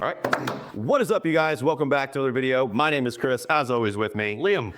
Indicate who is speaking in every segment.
Speaker 1: All right. What is up, you guys? Welcome back to another video. My name is Chris, as always with me,
Speaker 2: Liam.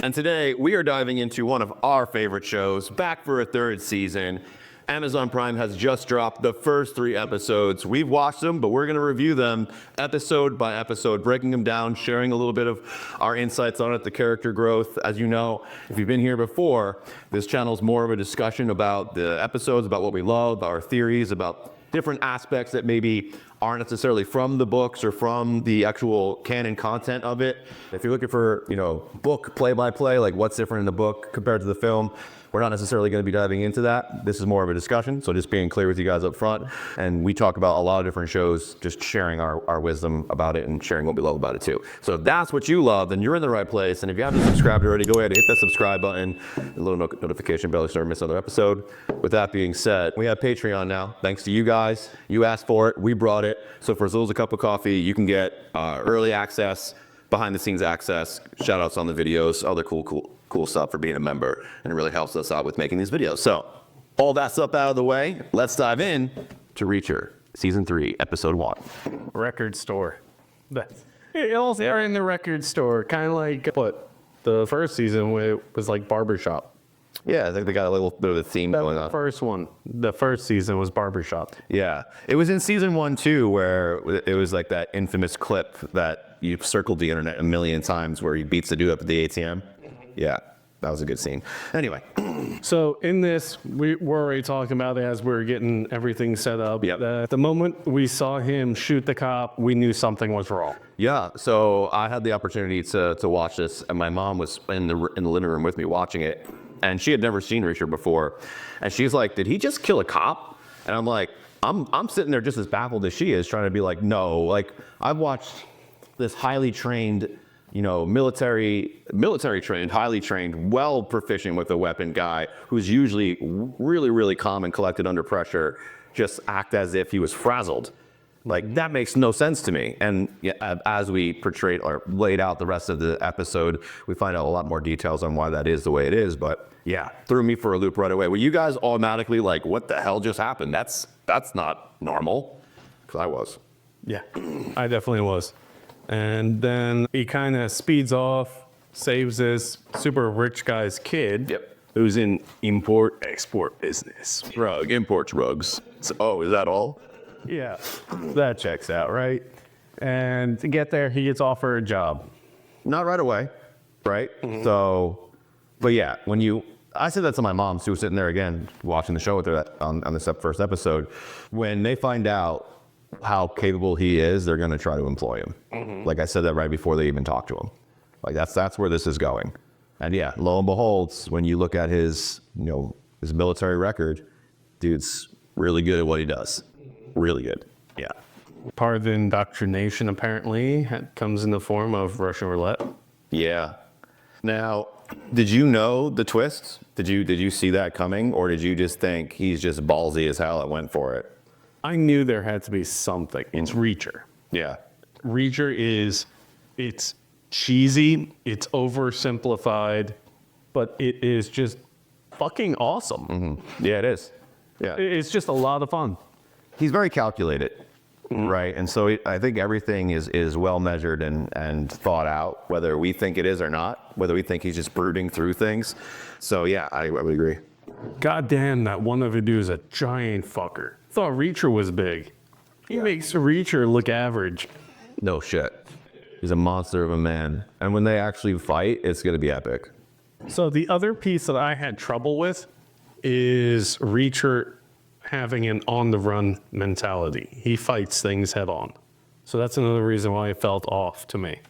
Speaker 1: And today we are diving into one of our favorite shows, back for a third season. Amazon Prime has just dropped the first 3 episodes. We've watched them, but we're going to review them episode by episode, breaking them down, sharing a little bit of our insights on it, the character growth. As you know, if you've been here before, this channel is more of a discussion about the episodes, about what we love, our theories, about different aspects that maybe aren't necessarily from the books or from the actual canon content of it. If you're looking for, book play-by-play, like what's different in the book compared to the film, we're not necessarily going to be diving into that. This is more of a discussion, so just being clear with you guys up front. And we talk about a lot of different shows, just sharing our wisdom about it and sharing what we love about it too. So if that's what you love, then you're in the right place. And if you haven't subscribed already, go ahead and hit that subscribe button, a little notification bell so you never miss another episode. With that being said, we have Patreon now. Thanks to you guys. You asked for it, we brought it. So for as little as a cup of coffee, you can get early access, behind the scenes access, shout outs on the videos, other cool stuff for being a member, and it really helps us out with making these videos. So all that stuff out of the way, let's dive in to Reacher, season 3, episode 1.
Speaker 2: Record store. They're in the record store, kind of like what the first season was like barbershop.
Speaker 1: Yeah, I think they got a little bit of a theme going on.
Speaker 2: The first season was barbershop.
Speaker 1: Yeah, it was in season 1 too, where it was like that infamous clip that you've circled the internet a million times where he beats the dude up at the ATM. Yeah, that was a good scene. Anyway.
Speaker 2: So in this, we're already talking about it as we're getting everything set up.
Speaker 1: Yep.
Speaker 2: At the moment we saw him shoot the cop, we knew something was wrong.
Speaker 1: Yeah, so I had the opportunity to watch this, and my mom was in the living room with me watching it, and she had never seen Reacher before. And she's like, did he just kill a cop? And I'm like, I'm sitting there just as baffled as she is, trying to be like, no, like I've watched this highly trained, military trained, highly trained, well proficient with a weapon guy who's usually really, really calm and collected under pressure, just act as if he was frazzled. Like, that makes no sense to me. And as we portrayed or laid out the rest of the episode, we find out a lot more details on why that is the way it is. But yeah, threw me for a loop right away. Were you guys automatically like, what the hell just happened? That's not normal. Because I was.
Speaker 2: Yeah, I definitely was. And then he kind of speeds off, saves this super rich guy's kid.
Speaker 1: Yep.
Speaker 2: Who's in import-export business.
Speaker 1: Import drugs. So, is that all?
Speaker 2: Yeah, that checks out, right? And to get there, he gets offered a job.
Speaker 1: Not right away, right? Mm-hmm. So, but yeah, I said that to my mom, who was sitting there again, watching the show with her on this first episode. When they find out how capable he is, they're going to try to employ him. Mm-hmm. Like I said that right before they even talk to him. Like that's where this is going. And yeah, lo and behold, when you look at his military record, dude's really good at what he does. Really good. Yeah.
Speaker 2: Part of the indoctrination apparently comes in the form of Russian roulette.
Speaker 1: Yeah. Now, did you know the twists? Did you see that coming, or did you just think he's just ballsy as hell and went for it?
Speaker 2: I knew there had to be something. It's Reacher.
Speaker 1: Yeah.
Speaker 2: Reacher it's cheesy, it's oversimplified, but it is just fucking awesome.
Speaker 1: Mm-hmm. Yeah, it is. Yeah.
Speaker 2: It's just a lot of fun.
Speaker 1: He's very calculated, right? And so I think everything is well measured and thought out, whether we think it is or not, whether we think he's just brooding through things. So yeah, I would agree.
Speaker 2: God damn, that one of the dudes is a giant fucker. Thought Reacher was big. He makes Reacher look average.
Speaker 1: No shit. He's a monster of a man. And when they actually fight, it's going to be epic.
Speaker 2: So the other piece that I had trouble with is Reacher having an on-the-run mentality. He fights things head on. So that's another reason why it felt off to me.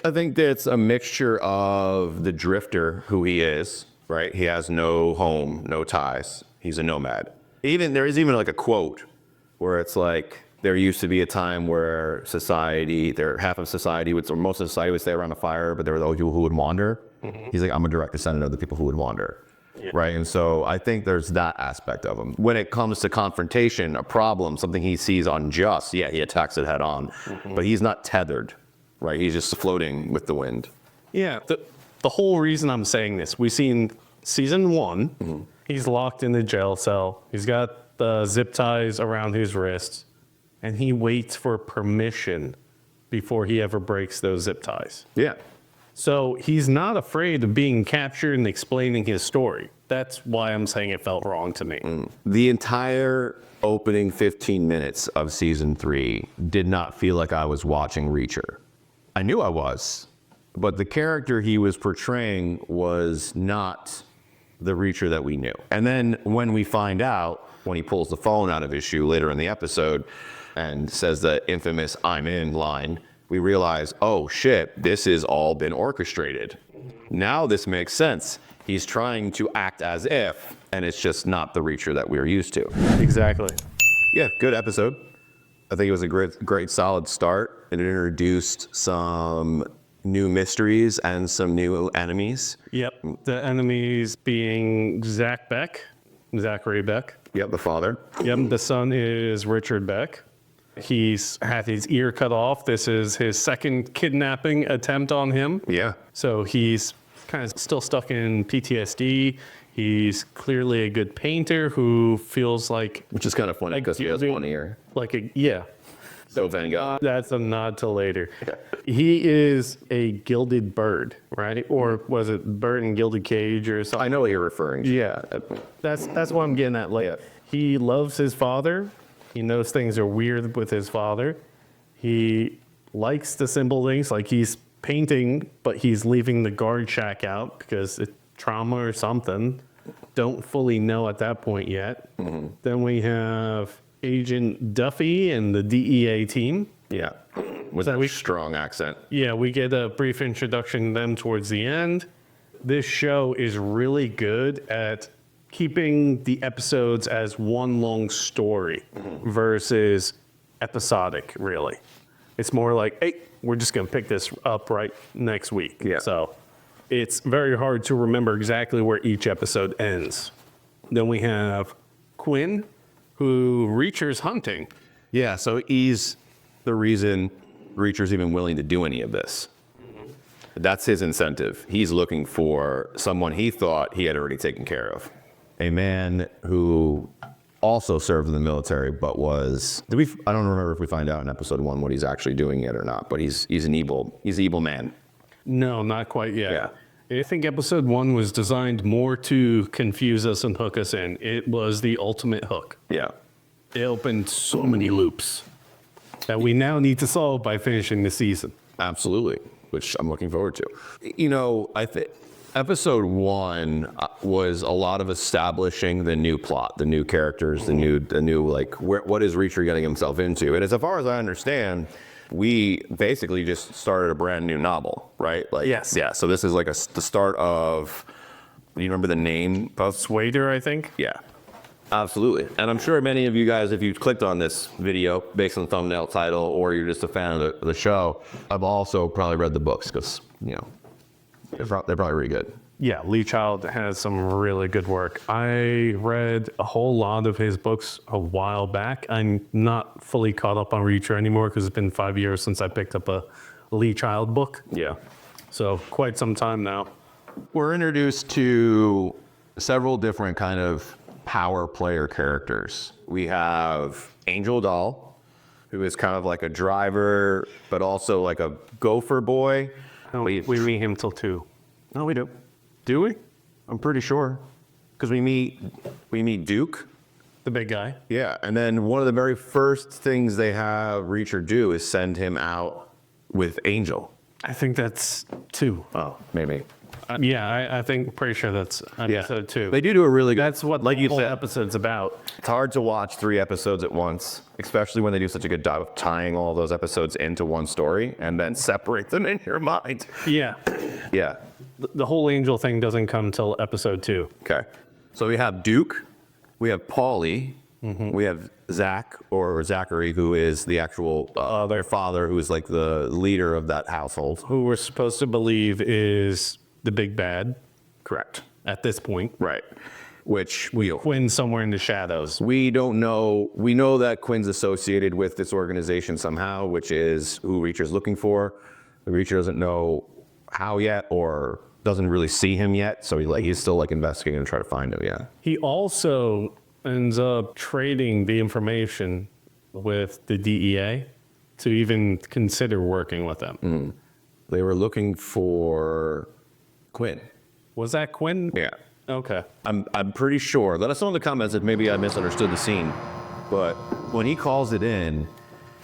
Speaker 1: I think that it's a mixture of the drifter who he is, right? He has no home, no ties. He's a nomad. There is even like a quote where it's like, there used to be a time where half of society or most of society would stay around a fire, but there were those people who would wander. Mm-hmm. He's like, I'm a direct descendant of the people who would wander. Yeah. Right. And so I think there's that aspect of him. When it comes to confrontation, a problem, something he sees unjust, yeah, he attacks it head on. Mm-hmm. But he's not tethered, right? He's just floating with the wind.
Speaker 2: Yeah. The whole reason I'm saying this, we see in season 1, mm-hmm. he's locked in the jail cell. He's got the zip ties around his wrists. and he waits for permission before he ever breaks those zip ties.
Speaker 1: Yeah.
Speaker 2: So he's not afraid of being captured and explaining his story. That's why I'm saying it felt wrong to me.
Speaker 1: The entire opening 15 minutes of season 3 did not feel like I was watching Reacher. I knew I was, but the character he was portraying was not the Reacher that we knew. And then when we find out, when he pulls the phone out of his shoe later in the episode and says the infamous "I'm in" line, we realize, oh shit, this has all been orchestrated. Now this makes sense. He's trying to act as if, and it's just not the Reacher that we're used to.
Speaker 2: Exactly.
Speaker 1: Yeah, good episode. I think it was a great solid start. It introduced some new mysteries and some new enemies.
Speaker 2: Yep. The enemies being Zachary Beck.
Speaker 1: Yep, the father.
Speaker 2: Yep. The son is Richard Beck. He's had his ear cut off. This is his second kidnapping attempt on him.
Speaker 1: Yeah.
Speaker 2: So he's kind of still stuck in PTSD. He's clearly a good painter who feels like
Speaker 1: Which is kind of funny because he has one ear.
Speaker 2: yeah.
Speaker 1: So Van Gogh.
Speaker 2: That's a nod to later. He is a gilded bird, right? Or was it bird in gilded cage or something?
Speaker 1: I know what you're referring to.
Speaker 2: Yeah, that's what I'm getting at. Like,
Speaker 1: Yeah.
Speaker 2: he loves his father. He knows things are weird with his father. He likes the simple things, like he's painting, but he's leaving the guard shack out because it's trauma or something. Don't fully know at that point yet. Then we have Agent Duffy and the DEA team.
Speaker 1: Yeah. With that strong accent.
Speaker 2: Yeah, we get a brief introduction to them towards the end. This show is really good at keeping the episodes as one long story versus episodic, really. It's more like, hey, we're just going to pick this up right next week.
Speaker 1: Yeah.
Speaker 2: So it's very hard to remember exactly where each episode ends. Then we have Quinn, who Reacher's hunting.
Speaker 1: Yeah, so he's the reason Reacher's even willing to do any of this. That's his incentive. He's looking for someone he thought he had already taken care of. A man who also served in the military, but was, I don't remember if we find out in episode 1 what he's actually doing yet or not, but he's an evil man.
Speaker 2: No, not quite yet. I think episode 1 was designed more to confuse us and hook us in. It was the ultimate hook.
Speaker 1: Yeah.
Speaker 2: It opened so many loops that we now need to solve by finishing the season.
Speaker 1: Absolutely, which I'm looking forward to. You know, I think episode 1 was a lot of establishing the new plot, the new characters, the new like what is Reacher getting himself into. And as far as I understand, we basically just started a brand new novel, right? Like,
Speaker 2: yes.
Speaker 1: Yeah. So this is like the start of. Do you remember the name?
Speaker 2: Persuader, I think.
Speaker 1: Yeah. Absolutely. And I'm sure many of you guys, if you clicked on this video based on the thumbnail title, or you're just a fan of the show, I've also probably read the books because, you know, they're probably really good.
Speaker 2: Yeah, Lee Child has some really good work. I read a whole lot of his books a while back. I'm not fully caught up on Reacher anymore because it's been 5 years since I picked up a Lee Child book.
Speaker 1: Yeah.
Speaker 2: So quite some time now.
Speaker 1: We're introduced to several different kind of power player characters. We have Angel Doll, who is kind of like a driver, but also like a gopher boy.
Speaker 2: No, we meet him till 2.
Speaker 1: No, we do.
Speaker 2: Do we?
Speaker 1: I'm pretty sure. Because we meet Duke.
Speaker 2: The big guy.
Speaker 1: Yeah, and then one of the very first things they have Reacher do is send him out with Angel.
Speaker 2: I think that's 2.
Speaker 1: Oh, maybe.
Speaker 2: I think pretty sure that's episode 2.
Speaker 1: They do a really good.
Speaker 2: That's what
Speaker 1: like
Speaker 2: the
Speaker 1: you
Speaker 2: whole
Speaker 1: said.
Speaker 2: episode's about.
Speaker 1: It's hard to watch 3 episodes at once, especially when they do such a good job of tying all those episodes into one story and then separate them in your mind.
Speaker 2: Yeah.
Speaker 1: Yeah.
Speaker 2: The whole Angel thing doesn't come till episode 2.
Speaker 1: Okay. So we have Duke, we have Paulie, we have Zach or Zachary, who is the actual their father, who is like the leader of that household.
Speaker 2: Who we're supposed to believe is the big bad.
Speaker 1: Correct.
Speaker 2: At this point.
Speaker 1: Right. Which
Speaker 2: Quinn somewhere in the shadows.
Speaker 1: we don't know. We know that Quinn's associated with this organization somehow, which is who Reacher's looking for. Reacher doesn't know how yet, or doesn't really see him yet, so he's still like investigating to try to find him. Yeah.
Speaker 2: He also ends up trading the information with the DEA to even consider working with them.
Speaker 1: They were looking for Quinn.
Speaker 2: Was that Quinn?
Speaker 1: Yeah.
Speaker 2: Okay.
Speaker 1: I'm pretty sure. Let us know in the comments if maybe I misunderstood the scene. But when he calls it in,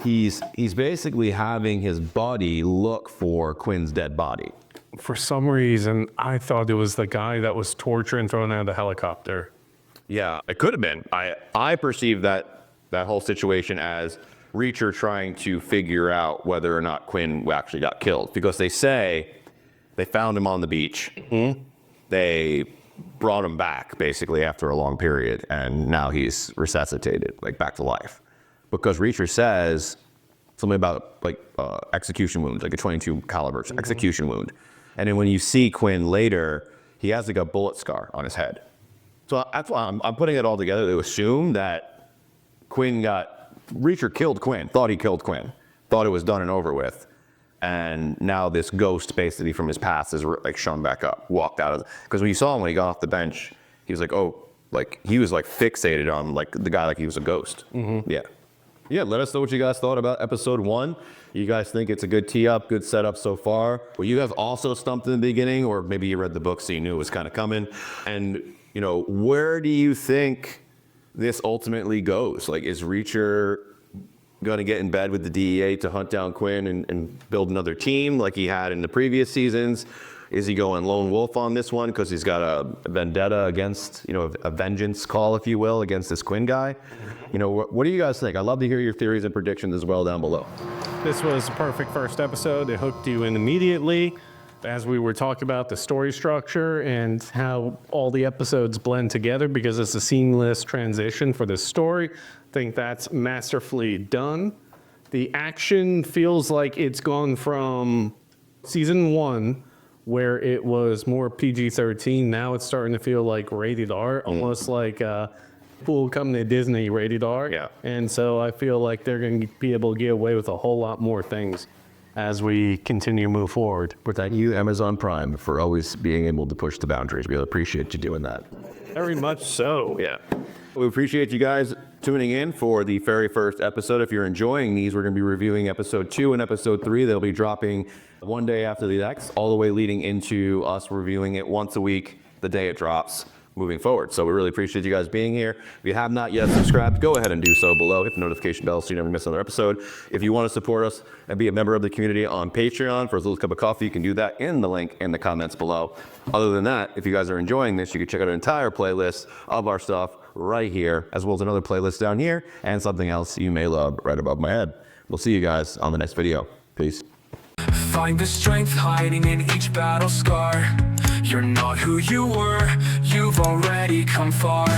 Speaker 1: he's basically having his buddy look for Quinn's dead body.
Speaker 2: For some reason, I thought it was the guy that was tortured and thrown out of the helicopter.
Speaker 1: Yeah, it could have been. I perceive that whole situation as Reacher trying to figure out whether or not Quinn actually got killed, because they say they found him on the beach. They brought him back basically after a long period, and now he's resuscitated, like back to life, because Reacher says something about like execution wounds, like a 22 caliber execution wound. And then when you see Quinn later, he has like a bullet scar on his head. So that's why I'm putting it all together to assume that Reacher killed Quinn, thought he killed Quinn, thought it was done and over with. And now this ghost basically from his past is like shown back up, walked out of, because when you saw him when he got off the bench, he was like, oh, like he was like fixated on like the guy like he was a ghost. Yeah, let us know what you guys thought about episode 1. You guys think it's a good tee up, good setup so far? Were you guys also stumped in the beginning, or maybe you read the book so you knew it was kind of coming? And, you know, where do you think this ultimately goes? Like, is Reacher going to get in bed with the DEA to hunt down Quinn and build another team like he had in the previous seasons? Is he going lone wolf on this one because he's got a vendetta against, you know, a vengeance call, if you will, against this Quinn guy? You know, what do you guys think? I'd love to hear your theories and predictions as well down below.
Speaker 2: This was a perfect first episode. It hooked you in immediately. As we were talking about the story structure and how all the episodes blend together because it's a seamless transition for this story, I think that's masterfully done. The action feels like it's gone from season 1, where it was more PG-13. Now it's starting to feel like rated R, almost like people coming to Disney rated R.
Speaker 1: Yeah.
Speaker 2: And so I feel like they're going to be able to get away with a whole lot more things as we continue to move forward.
Speaker 1: But thank you, Amazon Prime, for always being able to push the boundaries. We really appreciate you doing that.
Speaker 2: Very much so.
Speaker 1: Yeah. We appreciate you guys tuning in for the very first episode. If you're enjoying these, we're going to be reviewing episode 2 and episode 3. They'll be dropping one day after the next, all the way leading into us reviewing it once a week, the day it drops, moving forward. So we really appreciate you guys being here. If you have not yet subscribed, go ahead and do so below. Hit the notification bell so you never miss another episode. If you want to support us and be a member of the community on Patreon for a little cup of coffee, you can do that in the link in the comments below. Other than that, if you guys are enjoying this, you can check out an entire playlist of our stuff right here, as well as another playlist down here and something else you may love right above my head. We'll see you guys on the next video. Peace.
Speaker 3: Find the strength hiding in each battle scar. You're not who you were, you've already come far.